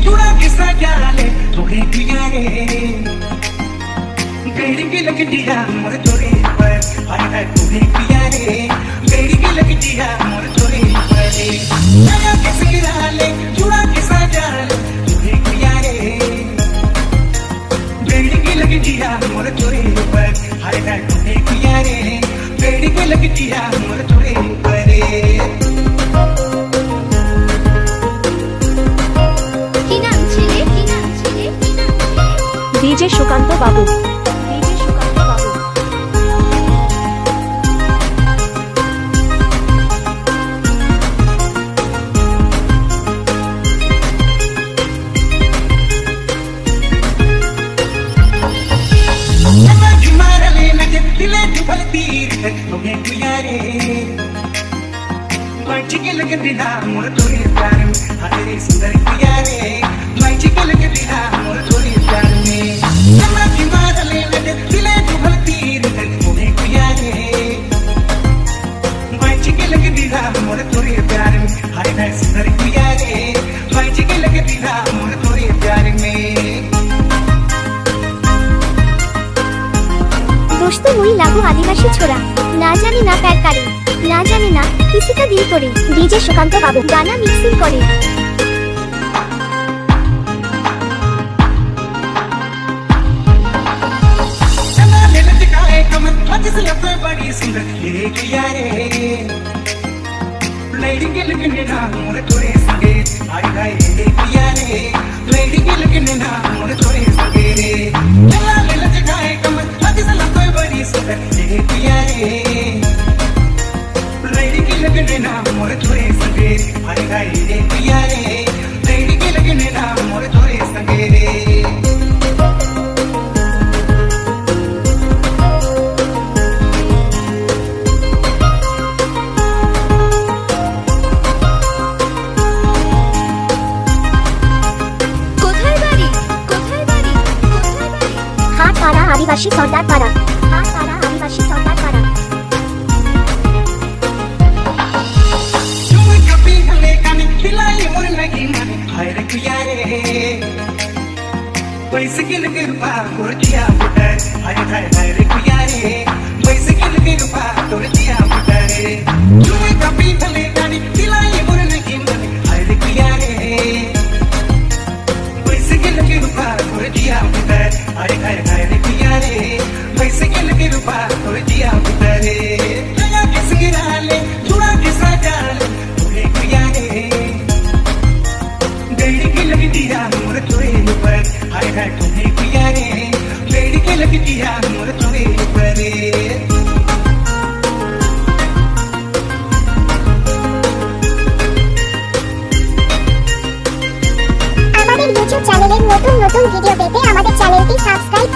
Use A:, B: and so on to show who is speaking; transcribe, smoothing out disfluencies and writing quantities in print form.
A: जुड़ा किस्सा क्या ले तोहे पिया रे बेड़ी की लगतिया मोर तोरे पर हाय हाय तोहे पिया रे बेड़ी की लगतिया मोर तोरे पर नया किस्सा गिरा ले जुड़ा किस्सा क्या ले तोहे पिया रे बेड़ी की लगतिया मोर तोरे पर हाय हाय तोहे पिया रे बेड़ी की लगतिया मोर तोरे पर
B: डीजे सुकांत बाबू
A: मोर तोरे प्यार में हरे सुंदर पिया रे लाइची के लगे दिहा मोर तोरे प्यार में जमा की मार ले लगे दिले दुभल तीर मोहे पिया रे लाइची के लगे दिहा मोर तोरे प्यार में हरे हरे सुंदर पिया रे लाइची के लगे दिहा मोर तोरे प्यार में
C: दोस्तों वही लागू आदिवासी छोरा ना जानी ना प्यार करे ना जाने ना किसी का दिल तोड़े डीजे सुकांत बाबू गाना मिक्सिंग करे
A: चला ले लटकाए कमर आज से लगे बड़ी सुंदर ये किया रे लेडी के लगने ना मोर तोरे संगे हाय हाय ये किया रे लेडी के लगने ना मोर तोरे संगे रे चला ले लटकाए कमर आज से लगे बड़ी सुंदर ये किया रे लगने ना मोर तोरे संगे हाय हाय रे पिया रे लेडी के लगने ना मोर तोरे संगे रे
C: কোথায় বাড়ি হাটপাড়া আদিবাসী সর্দার পাড়া হাটপাড়া আদিবাসী সর্দার পাড়া
A: बैसकिल के रूपा तोरतिया पुटर हाय हाय हाय रे पिया रे बैसकिल के रूपा तोरतिया पुटर जुए कपी थले गानी दिलाई मोर नहीं मन हाय रे पिया रे बैसकिल के रूपा तोरतिया पुटर हाय हाय हाय रे पिया रे बैसकिल के रूपा तोरतिया पुटर नया किस गिरा ले जुड़ा किसा डाल तोरे पिया रे बेड़ी की लगतिया मोर तोरे पर हाय हाय तोहे पिया रे बेड़ी के लगतिया मोर तोरे पर
C: আমাদের ইউটিউব চ্যানেলের নতুন নতুন ভিডিও পেতে আমাদের চ্যানেলটি সাবস্ক্রাইব